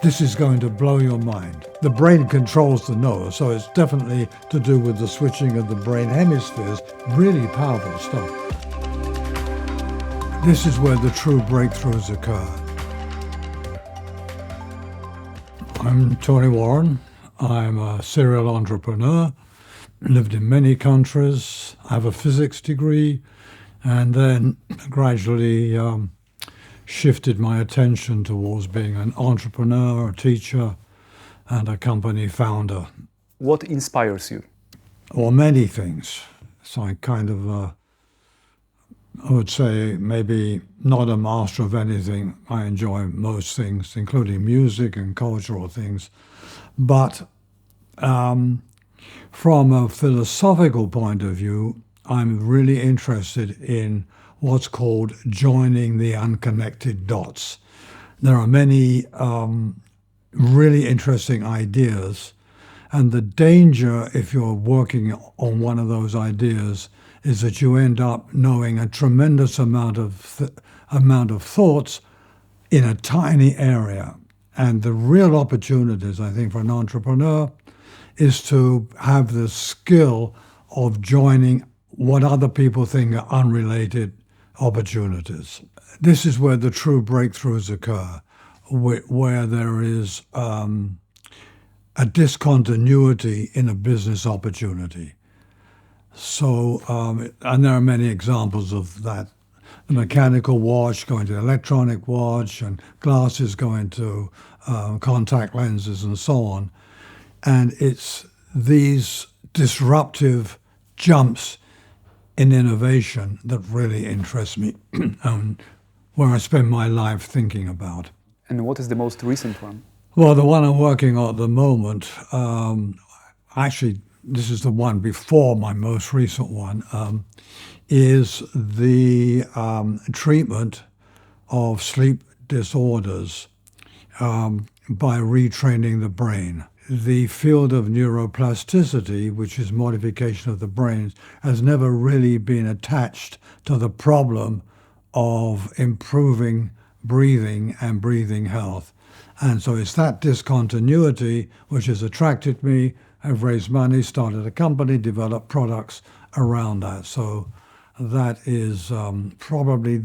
This is going to blow your mind. The brain controls the nose, so it's definitely to do with the switching of the brain hemispheres. Really powerful stuff. This is where the true breakthroughs occur. I'm Tony Warren. I'm a serial entrepreneur, lived in many countries, I have a physics degree, and then gradually shifted my attention towards being an entrepreneur, a teacher, and a company founder. What inspires you? Well, many things. So I kind of, I would say maybe not a master of anything. I enjoy most things, including music and cultural things. But from a philosophical point of view, I'm really interested in what's called joining the unconnected dots. There are many really interesting ideas, and the danger if you're working on one of those ideas is that you end up knowing a tremendous amount of thoughts in a tiny area. And the real opportunities, I think, for an entrepreneur is to have the skill of joining what other people think are unrelated opportunities. This is where the true breakthroughs occur, where there is a discontinuity in a business opportunity. So, and there are many examples of that. The mechanical watch going to electronic watch, and glasses going to contact lenses and so on. And it's these disruptive jumps in innovation that really interests me and where I spend my life thinking about. And what is the most recent one? Well, the one I'm working on at the moment, actually, this is the one before my most recent one, is the treatment of sleep disorders by retraining the brain. The field of neuroplasticity, which is modification of the brain, has never really been attached to the problem of improving breathing and breathing health. And so it's that discontinuity which has attracted me. I've raised money, started a company, developed products around that. So that is probably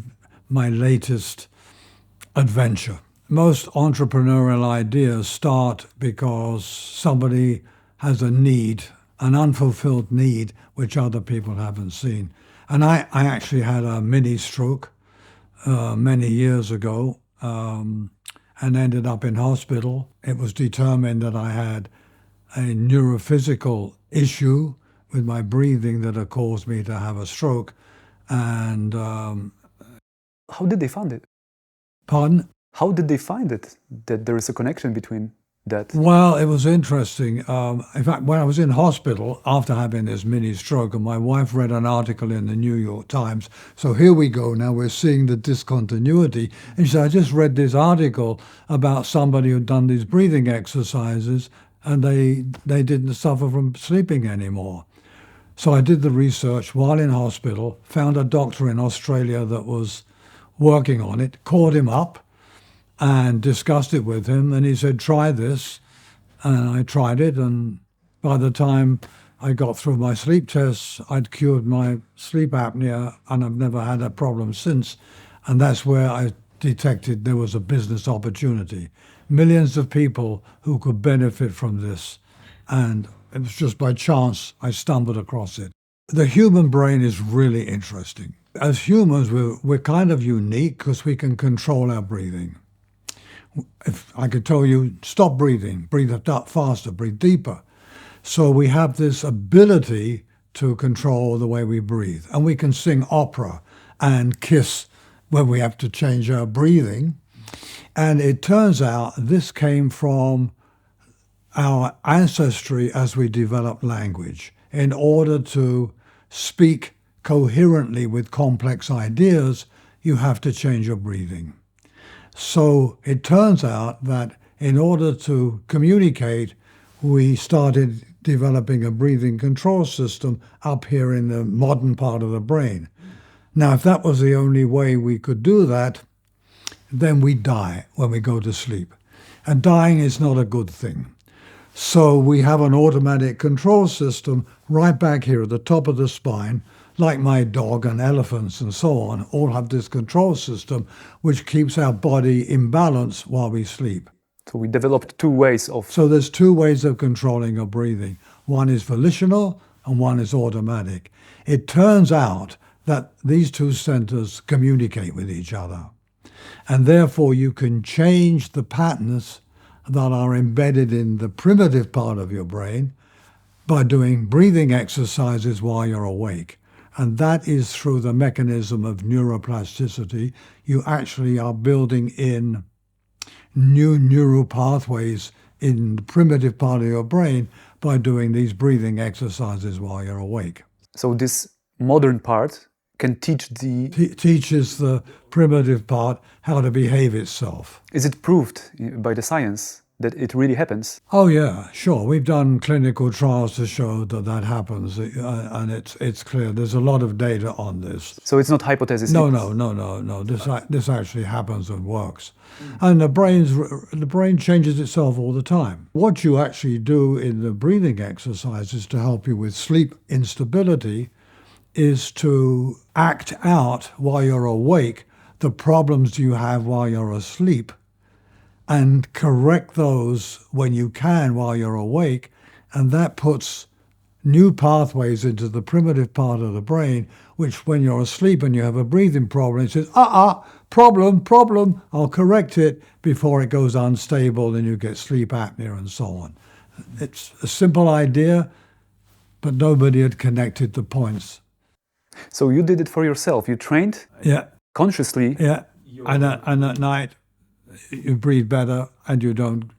my latest adventure. Most entrepreneurial ideas start because somebody has a need, an unfulfilled need, which other people haven't seen. And I actually had a mini stroke many years ago and ended up in hospital. It was determined that I had a neurophysical issue with my breathing that had caused me to have a stroke. And how did they find it? Pardon? How did they find it, that there is a connection between that? Well, it was interesting. In fact, when I was in hospital after having this mini stroke, and my wife read an article in the New York Times, so here we go, now we're seeing the discontinuity. And she said, I just read this article about somebody who'd done these breathing exercises and they didn't suffer from sleeping anymore. So I did the research while in hospital, found a doctor in Australia that was working on it, called him up, and discussed it with him, and he said, try this. And I tried it, and by the time I got through my sleep tests, I'd cured my sleep apnea, and I've never had a problem since. And that's where I detected there was a business opportunity. Millions of people who could benefit from this, and it was just by chance I stumbled across it. The human brain is really interesting. As humans, we're kind of unique because we can control our breathing. If I could tell you, stop breathing, breathe faster, breathe deeper. So we have this ability to control the way we breathe. And we can sing opera and kiss when we have to change our breathing. And it turns out this came from our ancestry as we developed language. In order to speak coherently with complex ideas, you have to change your breathing. So it turns out that in order to communicate, we started developing a breathing control system up here in the modern part of the brain. Now, if that was the only way we could do that, then we die when we go to sleep. And dying is not a good thing. So we have an automatic control system right back here at the top of the spine, like my dog and elephants and so on, all have this control system which keeps our body in balance while we sleep. So we developed two ways of... So there's two ways of controlling your breathing. One is volitional and one is automatic. It turns out that these two centers communicate with each other. And therefore you can change the patterns that are embedded in the primitive part of your brain by doing breathing exercises while you're awake. And that is through the mechanism of neuroplasticity. You actually are building in new neural pathways in the primitive part of your brain by doing these breathing exercises while you're awake. So this modern part can teach teaches the primitive part how to behave itself. Is it proved by the science that it really happens? Oh yeah, sure. We've done clinical trials to show that that happens, and it's clear. There's a lot of data on this. So it's not hypothesis? No. This actually happens and works. And the brain changes itself all the time. What you actually do in the breathing exercises to help you with sleep instability is to act out while you're awake the problems you have while you're asleep and correct those when you can while you're awake, and that puts new pathways into the primitive part of the brain, which when you're asleep and you have a breathing problem, it says, problem, I'll correct it before it goes unstable and you get sleep apnea and so on. It's a simple idea, but nobody had connected the points. So you did it for yourself, you trained? Yeah. Consciously? Yeah, and at night you breathe better and you don't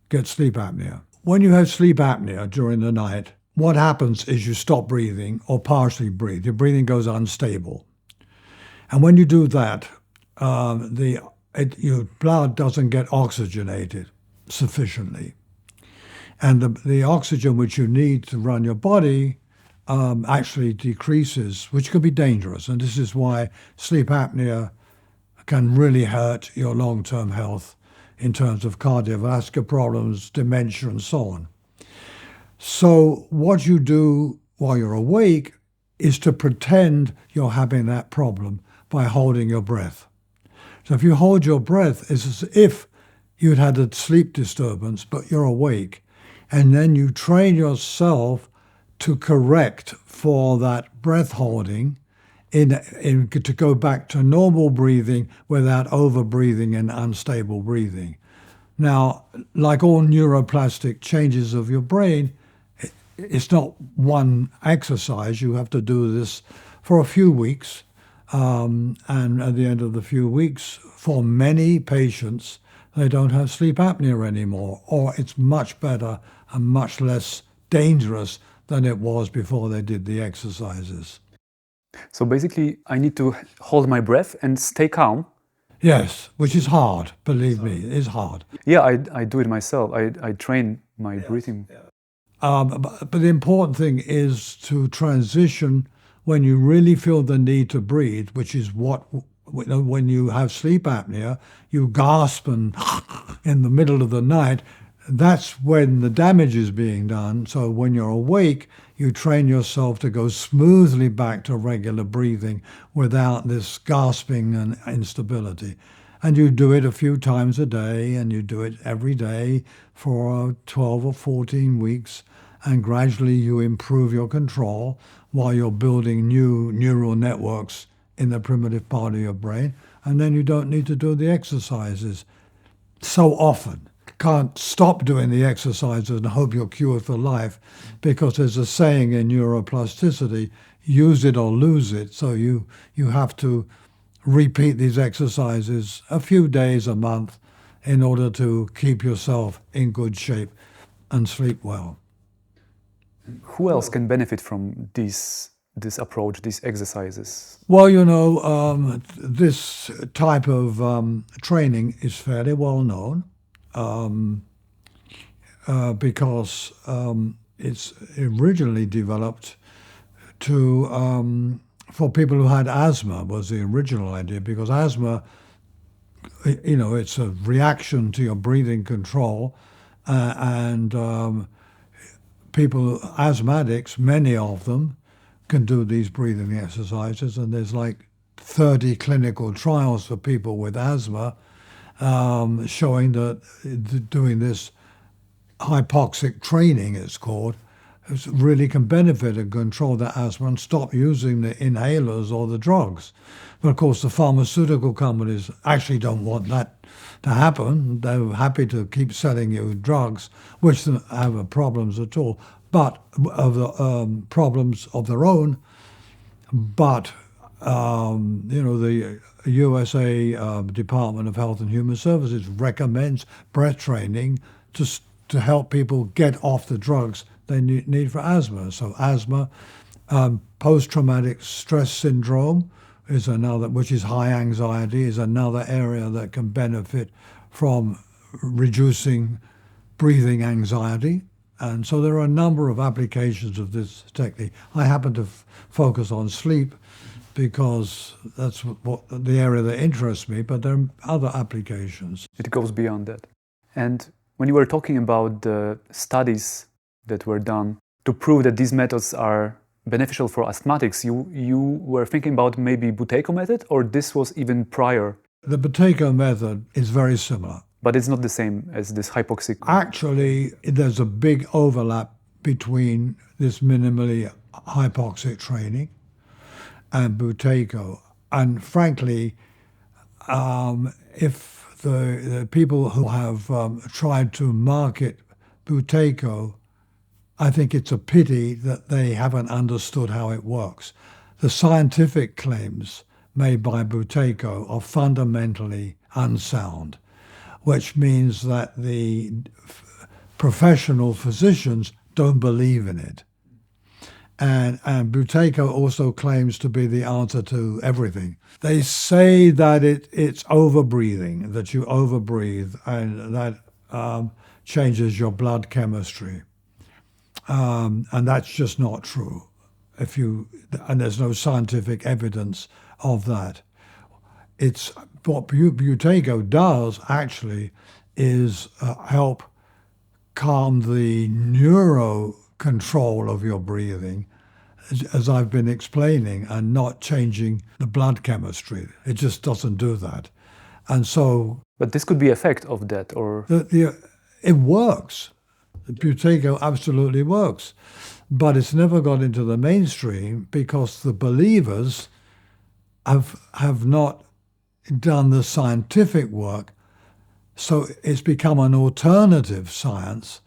get sleep apnea. When you have sleep apnea during the night, what happens is you stop breathing or partially breathe. Your breathing goes unstable. And when you do that, your blood doesn't get oxygenated sufficiently. And the oxygen which you need to run your body actually decreases, which can be dangerous. And this is why sleep apnea can really hurt your long-term health in terms of cardiovascular problems, dementia, and so on. So what you do while you're awake is to pretend you're having that problem by holding your breath. So if you hold your breath, it's as if you'd had a sleep disturbance, but you're awake. And then you train yourself to correct for that breath holding to go back to normal breathing without over-breathing and unstable breathing. Now, like all neuroplastic changes of your brain, it's not one exercise. You have to do this for a few weeks. And at the end of the few weeks, for many patients, they don't have sleep apnea anymore, or it's much better and much less dangerous than it was before they did the exercises. So basically, I need to hold my breath and stay calm? Yes, which is hard, believe me, it is hard. Yeah, I do it myself. I train my breathing. But the important thing is to transition when you really feel the need to breathe, which is when you have sleep apnea, you gasp and in the middle of the night. That's when the damage is being done. So when you're awake, you train yourself to go smoothly back to regular breathing without this gasping and instability. And you do it a few times a day, and you do it every day for 12 or 14 weeks, and gradually you improve your control while you're building new neural networks in the primitive part of your brain, and then you don't need to do the exercises so often. Can't stop doing the exercises and hope you're cured for life, because there's a saying in neuroplasticity, use it or lose it. So you have to repeat these exercises a few days a month in order to keep yourself in good shape and sleep well. Who else can benefit from this approach, these exercises? Well, this type of training is fairly well known. Because it's originally developed for people who had asthma, was the original idea, because asthma it's a reaction to your breathing control, and people, asthmatics, many of them, can do these breathing exercises, and there's like 30 clinical trials for people with asthma showing that doing this hypoxic training, it's called, really can benefit and control the asthma and stop using the inhalers or the drugs. But of course, the pharmaceutical companies actually don't want that to happen. They're happy to keep selling you drugs, which don't have problems at all, but of the problems of their own. But the USA Department of Health and Human Services recommends breath training to help people get off the drugs they need for asthma. So asthma, post-traumatic stress syndrome is another, which is high anxiety, is another area that can benefit from reducing breathing anxiety. And so there are a number of applications of this technique. I happen to focus on sleep because that's what the area that interests me, but there are other applications. It goes beyond that. And when you were talking about the studies that were done to prove that these methods are beneficial for asthmatics, you were thinking about maybe Buteyko method, or this was even prior? The Buteyko method is very similar. But it's not the same as this hypoxic? Actually, there's a big overlap between this minimally hypoxic training and Buteyko. And frankly, if the people who have tried to market Buteyko, I think it's a pity that they haven't understood how it works. The scientific claims made by Buteyko are fundamentally unsound, which means that the professional physicians don't believe in it. And Buteyko also claims to be the answer to everything. They say that it's overbreathing, that you overbreathe, and that changes your blood chemistry. And that's just not true. And there's no scientific evidence of that. It's what Buteyko does actually is help calm the neuro control of your breathing, as I've been explaining, and not changing the blood chemistry. It just doesn't do that. And so... But this could be effect of that, or... It works. The Buteyko absolutely works. But it's never got into the mainstream because the believers have not done the scientific work. So it's become an alternative science,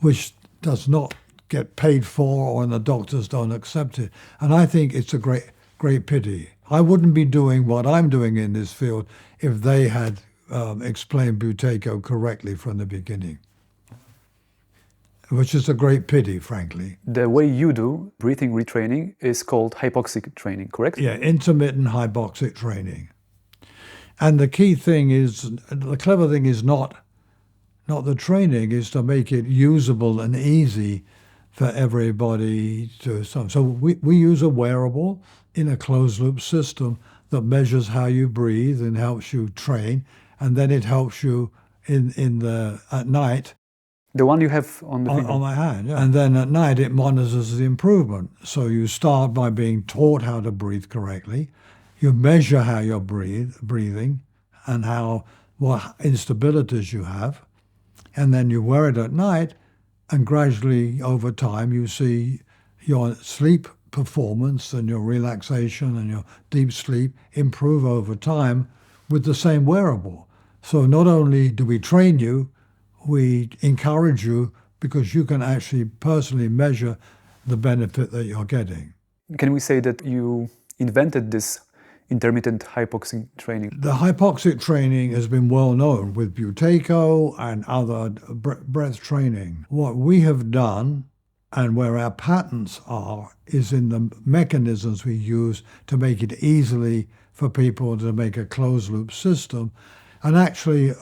which does not get paid for, and the doctors don't accept it. And I think it's a great pity. I wouldn't be doing what I'm doing in this field if they had explained Buteyko correctly from the beginning, which is a great pity, frankly. The way you do breathing retraining is called hypoxic training, correct? Yeah, intermittent hypoxic training. And the key thing is, the clever thing is not the training, is to make it usable and easy for everybody to... So we use a wearable in a closed-loop system that measures how you breathe and helps you train, and then it helps you at night. The one you have on the finger? On my hand, yeah. And then at night it monitors the improvement. So you start by being taught how to breathe correctly. You measure how you're breathing and what instabilities you have. And then you wear it at night, and gradually over time you see your sleep performance and your relaxation and your deep sleep improve over time with the same wearable. So not only do we train you, we encourage you, because you can actually personally measure the benefit that you're getting. Can we say that you invented this intermittent hypoxic training? The hypoxic training has been well known with Buteyko and other breath training. What we have done, and where our patents are, is in the mechanisms we use to make it easily for people to make a closed-loop system. And actually,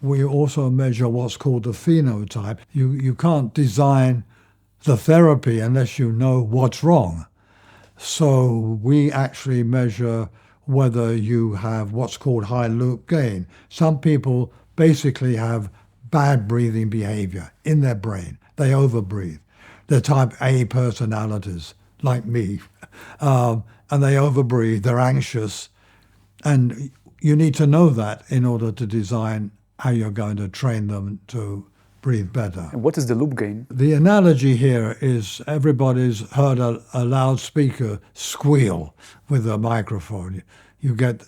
we also measure what's called the phenotype. You can't design the therapy unless you know what's wrong. So we actually measure whether you have what's called high loop gain. Some people basically have bad breathing behavior in their brain. They overbreathe. They're type A personalities, like me, and they overbreathe. They're anxious, and you need to know that in order to design how you're going to train them to breathe better. And what is the loop gain? The analogy here is everybody's heard a loudspeaker squeal with a microphone. You get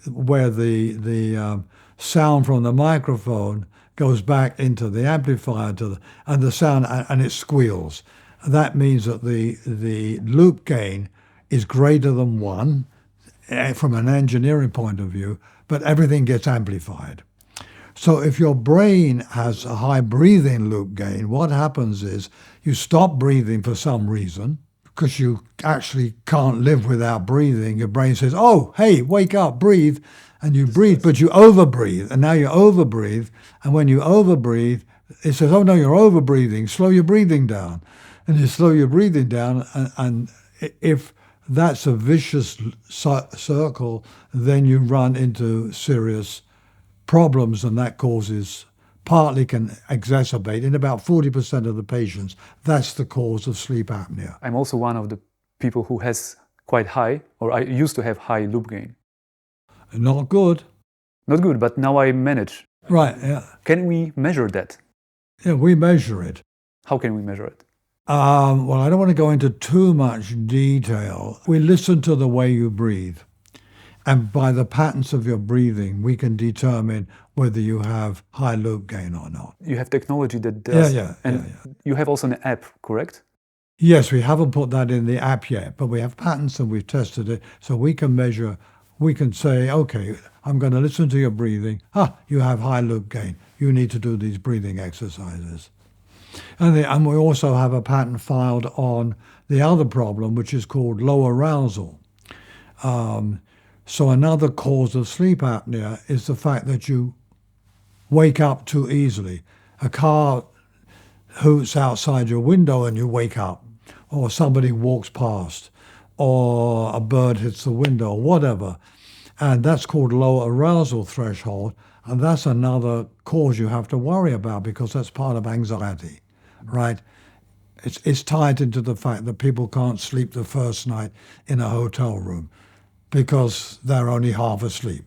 where the sound from the microphone goes back into the amplifier and the sound and it squeals. That means that the loop gain is greater than 1 from an engineering point of view, but everything gets amplified. So if your brain has a high breathing loop gain, what happens is you stop breathing for some reason, because you actually can't live without breathing. Your brain says, oh, hey, wake up, breathe. And you breathe, but you overbreathe. And now you overbreathe. And when you overbreathe, it says, oh, no, you're overbreathing. Slow your breathing down. And you slow your breathing down. And if that's a vicious circle, then you run into serious problems, and that partly can exacerbate in about 40% of the patients. That's the cause of sleep apnea. I'm also one of the people who has quite high, or I used to have high loop gain. Not good. Not good, but now I manage. Right, yeah. Can we measure that? Yeah, we measure it. How can we measure it? Well, I don't want to go into too much detail. We listen to the way you breathe. And by the patterns of your breathing, we can determine whether you have high loop gain or not. You have technology that does. Yeah. You have also an app, correct? Yes, we haven't put that in the app yet, but we have patterns and we've tested it. So we can measure, we can say, okay, I'm going to listen to your breathing. You have high loop gain. You need to do these breathing exercises. And we also have a patent filed on the other problem, which is called low arousal. So another cause of sleep apnea is the fact that you wake up too easily. A car hoots outside your window and you wake up, or somebody walks past, or a bird hits the window, whatever. And that's called low arousal threshold. And that's another cause you have to worry about, because that's part of anxiety, right? It's tied into the fact that people can't sleep the first night in a hotel room because they're only half asleep.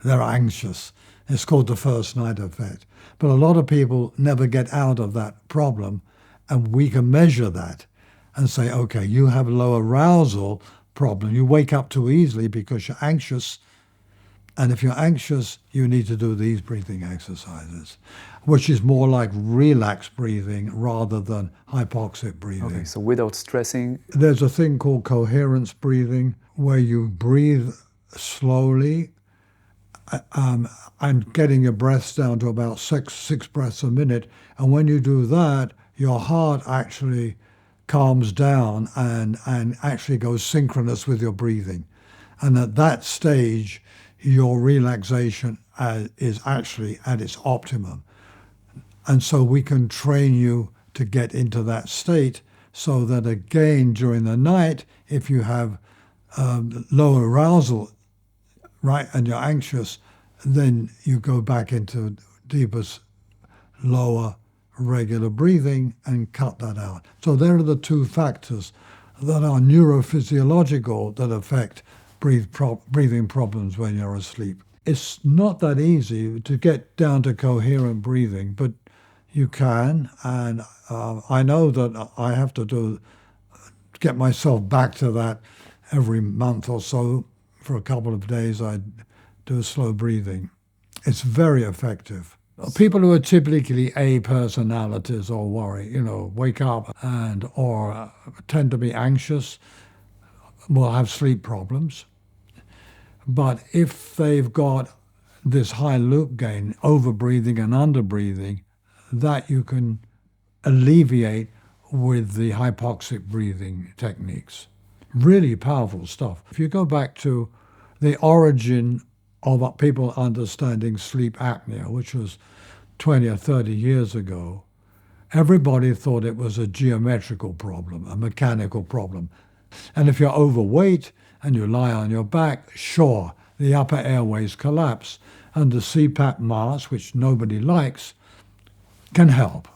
They're anxious. It's called the first night effect. But a lot of people never get out of that problem, and we can measure that and say, okay, you have low arousal problem. You wake up too easily because you're anxious. And if you're anxious, you need to do these breathing exercises, which is more like relaxed breathing rather than hypoxic breathing. Okay, so without stressing. There's a thing called coherence breathing, where you breathe slowly and getting your breaths down to about six breaths a minute. And when you do that, your heart actually calms down and actually goes synchronous with your breathing. And at that stage, your relaxation is actually at its optimum. And so we can train you to get into that state, so that again, during the night, if you have low arousal, right, and you're anxious, then you go back into deepest, lower, regular breathing and cut that out. So there are the two factors that are neurophysiological that affect breathing problems when you're asleep. It's not that easy to get down to coherent breathing, but you can, and I know that I have to get myself back to that every month or so. For a couple of days, I do slow breathing. It's very effective. People who are typically A personalities or worry, wake up or tend to be anxious, will have sleep problems. But if they've got this high loop gain, overbreathing and underbreathing, that you can alleviate with the hypoxic breathing techniques. Really powerful stuff. If you go back to the origin of people understanding sleep apnea, which was 20 or 30 years ago, everybody thought it was a geometrical problem, a mechanical problem. And if you're overweight and you lie on your back, sure, the upper airways collapse, and the CPAP mask, which nobody likes, can help.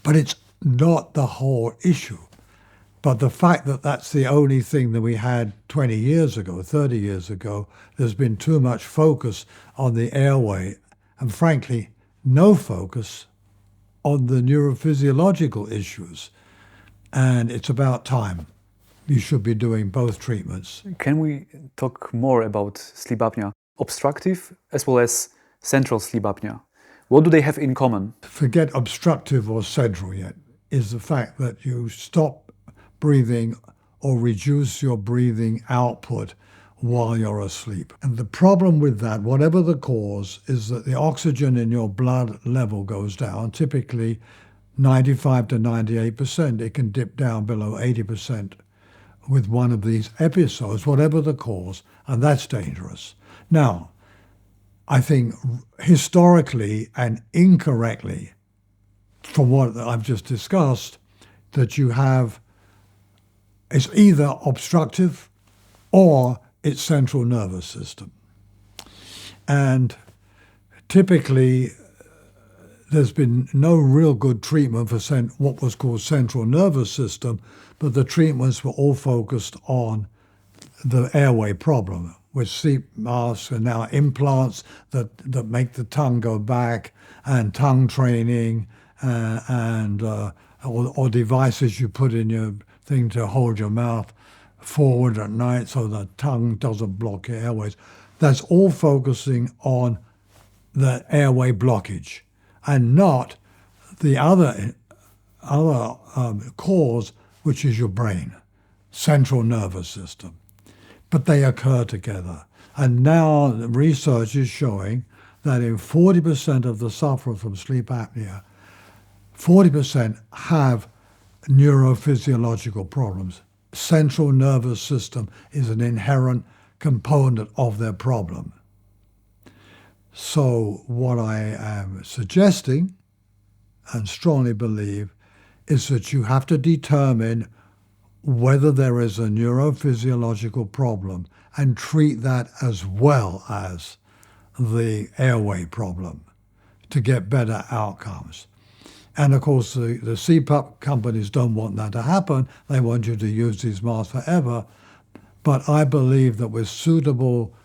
But it's not the whole issue. But the fact that that's the only thing that we had 20 years ago, 30 years ago, there's been too much focus on the airway and, frankly, no focus on the neurophysiological issues. And it's about time. You should be doing both treatments. Can we talk more about sleep apnea? Obstructive as well as central sleep apnea. What do they have in common? Forget obstructive or central yet, is the fact that you stop breathing or reduce your breathing output while you're asleep. And the problem with that, whatever the cause, is that the oxygen in your blood level goes down, typically 95 to 98%. It can dip down below 80% with one of these episodes, whatever the cause, and that's dangerous. Now, I think historically and incorrectly, from what I've just discussed, that you have, it's either obstructive or it's central nervous system. And typically, there's been no real good treatment for what was called central nervous system, but the treatments were all focused on the airway problem, with sleep masks and now implants that make the tongue go back, and tongue training, or devices you put in your thing to hold your mouth forward at night so the tongue doesn't block your airways. That's all focusing on the airway blockage and not the other cause, which is your brain, central nervous system. But they occur together. And now the research is showing that in 40% of the sufferers from sleep apnea, 40% have neurophysiological problems. Central nervous system is an inherent component of their problem. So what I am suggesting, and strongly believe, is that you have to determine whether there is a neurophysiological problem and treat that as well as the airway problem to get better outcomes. And of course, the CPAP companies don't want that to happen. They want you to use these masks forever. But I believe that with suitable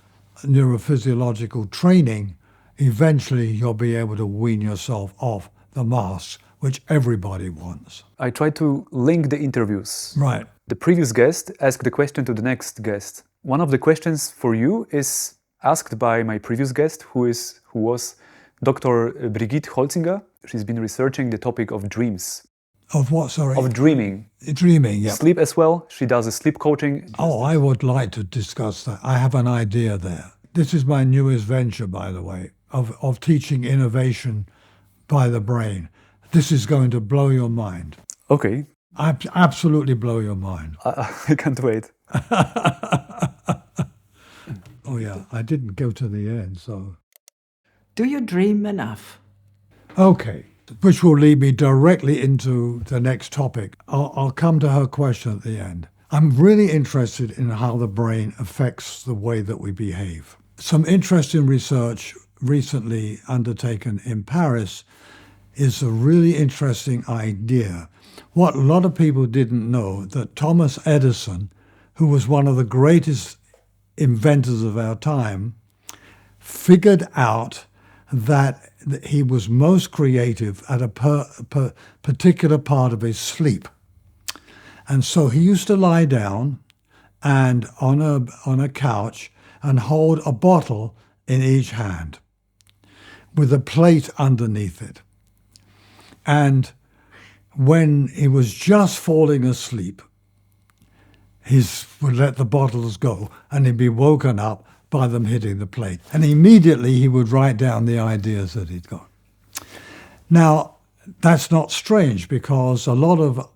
neurophysiological training, eventually you'll be able to wean yourself off the masks, which everybody wants. I try to link the interviews. Right. The previous guest asked the question to the next guest. One of the questions for you is asked by my previous guest, who was Dr. Brigitte Holzinger. She's been researching the topic of dreams. Of what, sorry? Of dreaming. Dreaming, yeah. Sleep as well. She does a sleep coaching. Oh, I would like to discuss that. I have an idea there. This is my newest venture, by the way, of teaching innovation by the brain. This is going to blow your mind. Okay. Absolutely blow your mind. I can't wait. Oh yeah, I didn't go to the end, so... Do you dream enough? Okay, which will lead me directly into the next topic. I'll come to her question at the end. I'm really interested in how the brain affects the way that we behave. Some interesting research recently undertaken in Paris is a really interesting idea. What a lot of people didn't know, that Thomas Edison, who was one of the greatest inventors of our time, figured out that he was most creative at a particular part of his sleep. And so he used to lie down and on a couch and hold a bottle in each hand with a plate underneath it. And when he was just falling asleep, he would let the bottles go and he'd be woken up by them hitting the plate. And immediately he would write down the ideas that he'd got. Now, that's not strange because a lot of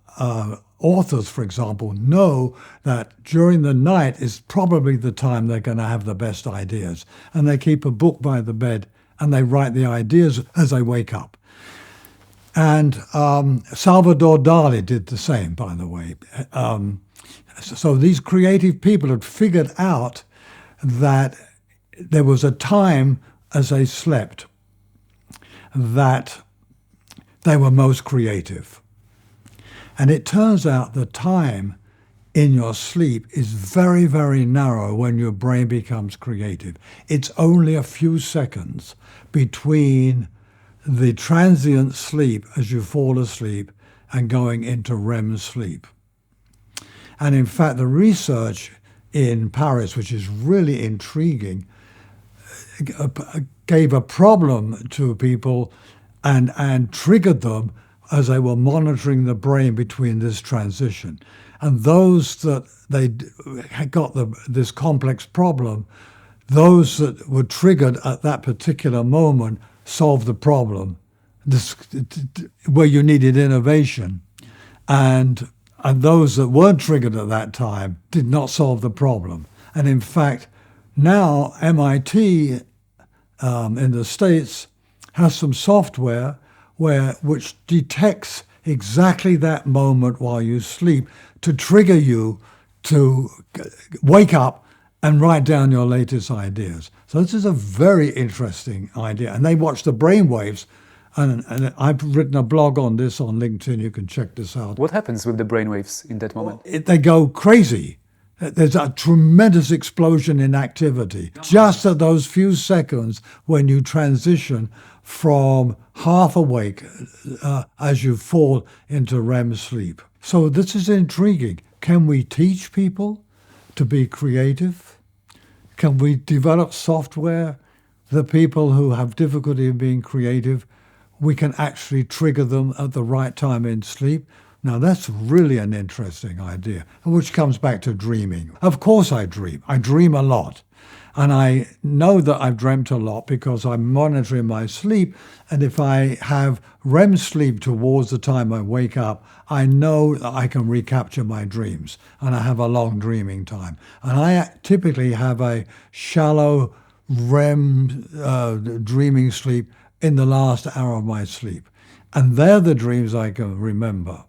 authors, for example, know that during the night is probably the time they're going to have the best ideas. And they keep a book by the bed and they write the ideas as they wake up. And Salvador Dali did the same, by the way. So these creative people had figured out that there was a time as they slept that they were most creative. And it turns out the time in your sleep is very, very narrow when your brain becomes creative. It's only a few seconds between the transient sleep as you fall asleep and going into REM sleep. And in fact, the research in Paris, which is really intriguing, gave a problem to people and triggered them as they were monitoring the brain between this transition. And those that they had got this complex problem, those that were triggered at that particular moment solved the problem, where you needed innovation. And those that weren't triggered at that time did not solve the problem. And in fact, now MIT in the States has some software which detects exactly that moment while you sleep to trigger you to wake up and write down your latest ideas. So this is a very interesting idea. And they watch the brain waves. And I've written a blog on this on LinkedIn. You can check this out. What happens with the brainwaves in that moment? They go crazy. There's a tremendous explosion in activity just at those few seconds when you transition from half awake as you fall into REM sleep. So this is intriguing. Can we teach people to be creative? Can we develop software that people who have difficulty in being creative, we can actually trigger them at the right time in sleep? Now that's really an interesting idea, which comes back to dreaming. Of course I dream. I dream a lot. And I know that I've dreamt a lot because I'm monitoring my sleep. And if I have REM sleep towards the time I wake up, I know that I can recapture my dreams. And I have a long dreaming time. And I typically have a shallow REM dreaming sleep in the last hour of my sleep. And they're the dreams I can remember.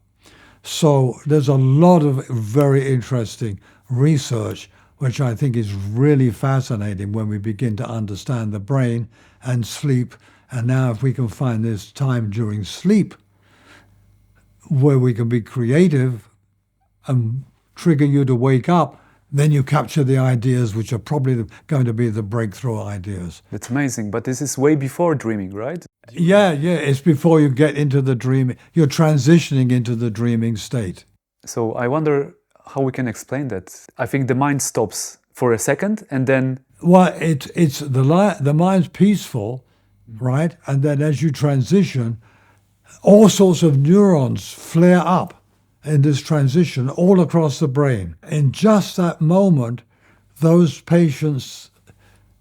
So there's a lot of very interesting research, which I think is really fascinating when we begin to understand the brain and sleep. And now if we can find this time during sleep where we can be creative and trigger you to wake up, then you capture the ideas which are probably going to be the breakthrough ideas. That's amazing, but this is way before dreaming, right? Yeah, it's before you get into the dream. You're transitioning into the dreaming state. So I wonder how we can explain that. I think the mind stops for a second and then... Well, it's the mind's peaceful, right? And then as you transition, all sorts of neurons flare up in this transition all across the brain. In just that moment, those patients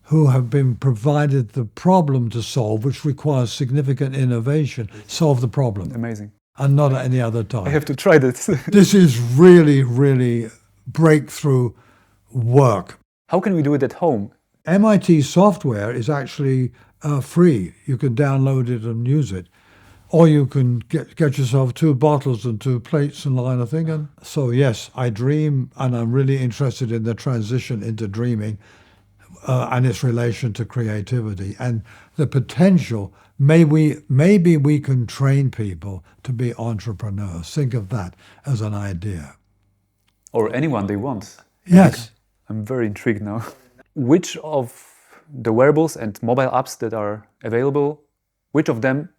who have been provided the problem to solve, which requires significant innovation, solve the problem. Amazing. And not at any other time. I have to try that. This is really, really breakthrough work. How can we do it at home? MIT software is actually free. You can download it and use it. Or you can get yourself 2 bottles and 2 plates and line of thing. And so yes, I dream, and I'm really interested in the transition into dreaming and its relation to creativity and the potential. Maybe we can train people to be entrepreneurs. Think of that as an idea. Or anyone they want. Yes. I'm very intrigued now. Which of the wearables and mobile apps that are available, which of them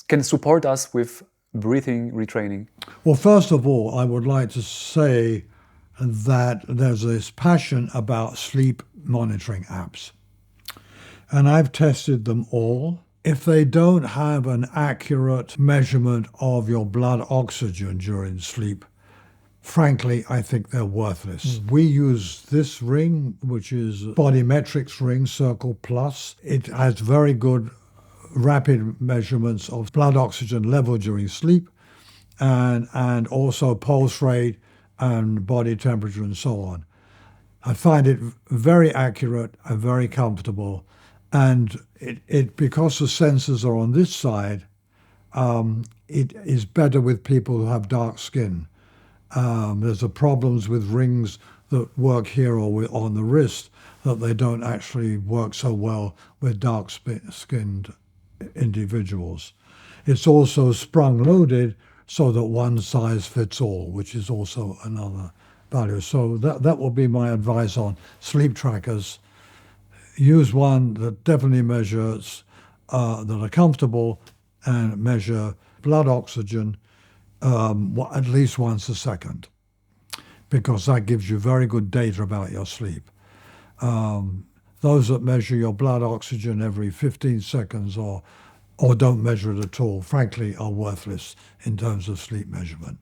can support us with breathing retraining? Well, first of all, I would like to say that there's this passion about sleep monitoring apps. And I've tested them all. If they don't have an accurate measurement of your blood oxygen during sleep, frankly, I think they're worthless. We use this ring, which is Bodymetrics ring, Circle Plus. It has very good rapid measurements of blood oxygen level during sleep and also pulse rate and body temperature and so on. I find it very accurate and very comfortable. And it because the sensors are on this side, it is better with people who have dark skin. There's problems with rings that work here or on the wrist that they don't actually work so well with dark-skinned individuals. It's also sprung-loaded so that one size fits all, which is also another value. So that will be my advice on sleep trackers. Use one that definitely measures, that are comfortable and measure blood oxygen at least once a second, because that gives you very good data about your sleep. Those that measure your blood oxygen every 15 seconds or don't measure it at all, frankly, are worthless in terms of sleep measurement.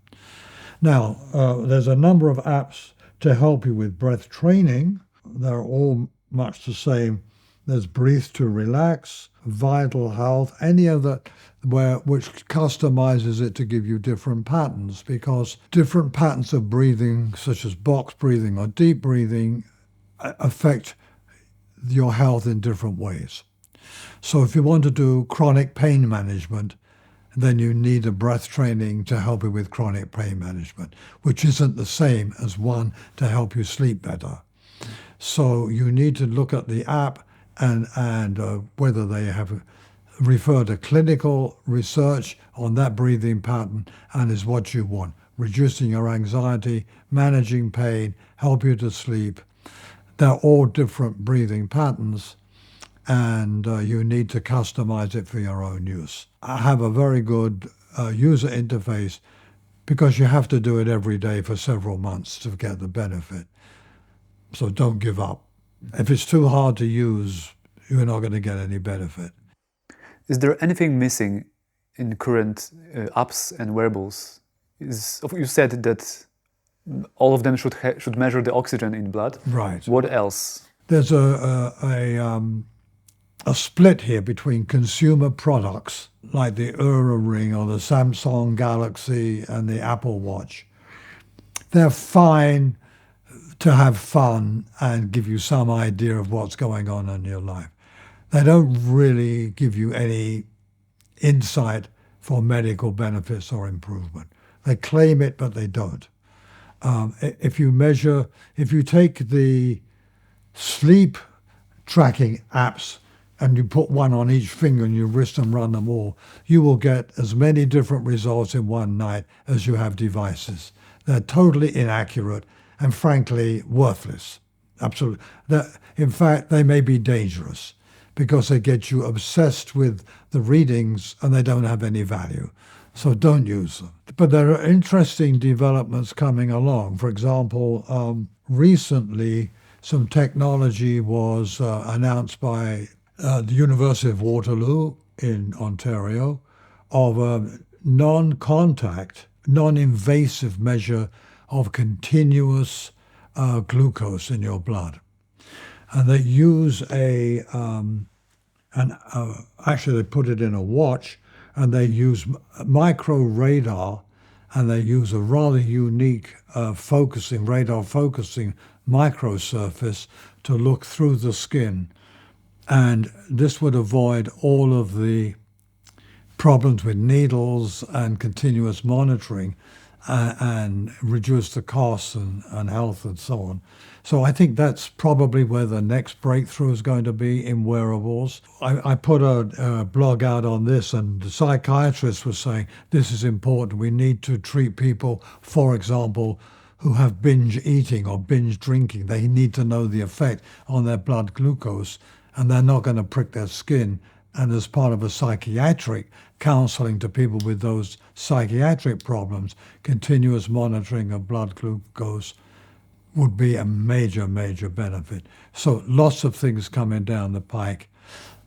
Now, there's a number of apps to help you with breath training. They're all much the same. There's Breathe to Relax, Vital Health, any of that which customizes it to give you different patterns, because different patterns of breathing, such as box breathing or deep breathing, affect your health in different ways. So if you want to do chronic pain management, then you need a breath training to help you with chronic pain management, which isn't the same as one to help you sleep better. So you need to look at the app and whether they have referred to clinical research on that breathing pattern and is what you want. Reducing your anxiety, managing pain, help you to sleep. They're all different breathing patterns, and you need to customize it for your own use. I have a very good user interface, because you have to do it every day for several months to get the benefit. So don't give up. If it's too hard to use, you're not going to get any benefit. Is there anything missing in current apps and wearables? You said that all of them should measure the oxygen in blood. Right. What else? There's a split here between consumer products like the Oura Ring or the Samsung Galaxy and the Apple Watch. They're fine to have fun and give you some idea of what's going on in your life. They don't really give you any insight for medical benefits or improvement. They claim it, but they don't. If you take the sleep tracking apps and you put one on each finger and you wrist and run them all, you will get as many different results in one night as you have devices. They're totally inaccurate and frankly worthless. Absolutely. In fact, they may be dangerous because they get you obsessed with the readings and they don't have any value. So don't use them. But there are interesting developments coming along. For example, recently some technology was announced by the University of Waterloo in Ontario of a non-contact, non-invasive measure of continuous glucose in your blood. And they use actually they put it in a watch, and they use micro radar, and they use a rather unique radar focusing microsurface to look through the skin. And this would avoid all of the problems with needles and continuous monitoring and reduce the costs and health and so on. So I think that's probably where the next breakthrough is going to be in wearables. I put a blog out on this, and the psychiatrist was saying this is important. We need to treat people, for example, who have binge eating or binge drinking. They need to know the effect on their blood glucose, and they're not going to prick their skin. And as part of a psychiatric counseling to people with those psychiatric problems, continuous monitoring of blood glucose would be a major, major benefit. So lots of things coming down the pike,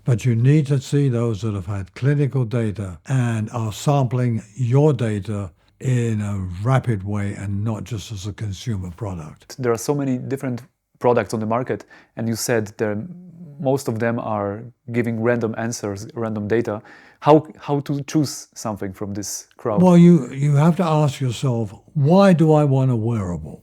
but you need to see those that have had clinical data and are sampling your data in a rapid way and not just as a consumer product. There are so many different products on the market, and you said most of them are giving random answers, random data. How to choose something from this crowd? Well, you have to ask yourself, why do I want a wearable?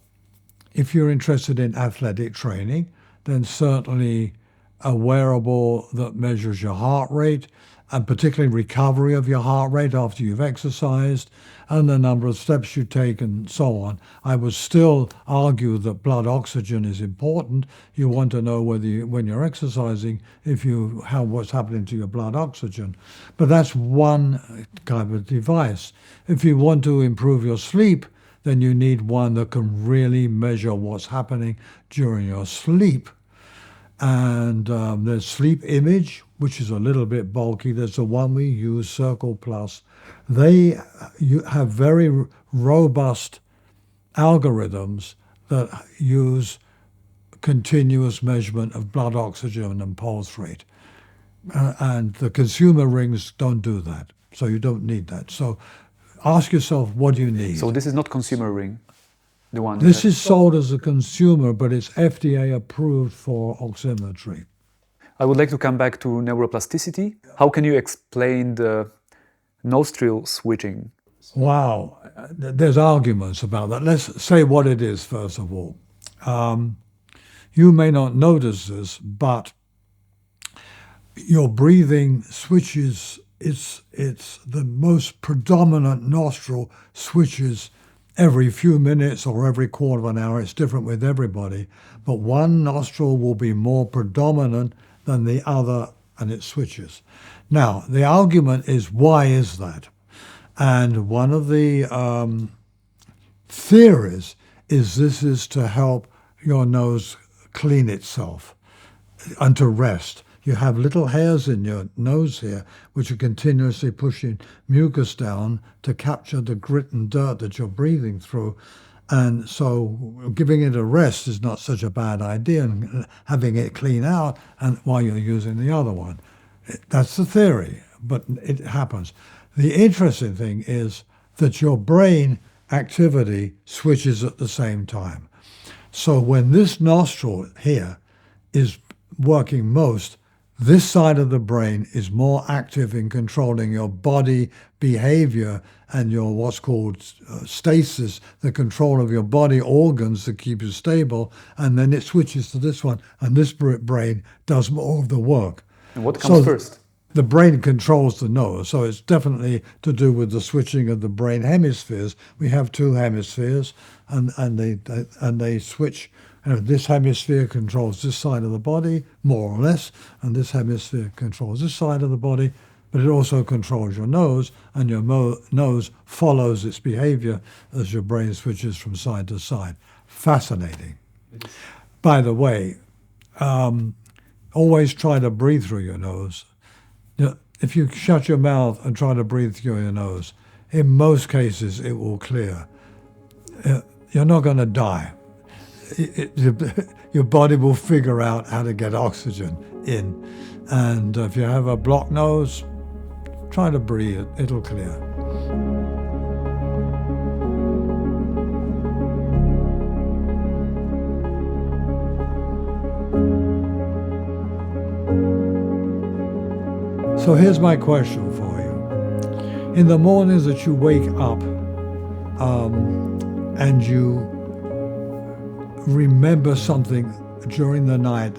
If you're interested in athletic training, then certainly a wearable that measures your heart rate and particularly recovery of your heart rate after you've exercised and the number of steps you take and so on. I would still argue that blood oxygen is important. You want to know whether when you're exercising, what's happening to your blood oxygen. But that's one kind of device. If you want to improve your sleep, then you need one that can really measure what's happening during your sleep. And there's Sleep Image, which is a little bit bulky. There's the one we use, Circle Plus. They have very robust algorithms that use continuous measurement of blood oxygen and pulse rate. And the consumer rings don't do that. So you don't need that. So ask yourself, what do you need? So this is not consumer ring, the one. This is sold as a consumer, but it's FDA approved for oximetry. I would like to come back to neuroplasticity. How can you explain the nostril switching? Wow, there's arguments about that. Let's say what it is, first of all. You may not notice this, but your breathing switches, it's the most predominant nostril switches every few minutes or every quarter of an hour. It's different with everybody. But one nostril will be more predominant than the other, and it switches. Now, the argument is, why is that? And one of the theories is this is to help your nose clean itself and to rest. You have little hairs in your nose here which are continuously pushing mucus down to capture the grit and dirt that you're breathing through. And so giving it a rest is not such a bad idea, and having it clean out and while you're using the other one. That's the theory, but it happens. The interesting thing is that your brain activity switches at the same time. So when this nostril here is working most, this side of the brain is more active in controlling your body behavior and your what's called stasis, the control of your body organs to keep you stable, and then it switches to this one, and this brain does more of the work. And what comes first? The brain controls the nose, so it's definitely to do with the switching of the brain hemispheres. We have two hemispheres, and they switch. This hemisphere controls this side of the body, more or less, and this hemisphere controls this side of the body, but it also controls your nose, and your nose follows its behavior as your brain switches from side to side. Fascinating. By the way, always try to breathe through your nose. If you shut your mouth and try to breathe through your nose, in most cases it will clear. You're not going to die. Your body will figure out how to get oxygen in. And if you have a blocked nose, try to breathe, it'll clear. So here's my question for you. In the mornings that you wake up and you remember something during the night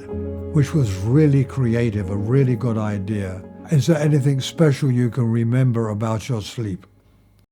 which was really creative, a really good idea, is there anything special you can remember about your sleep?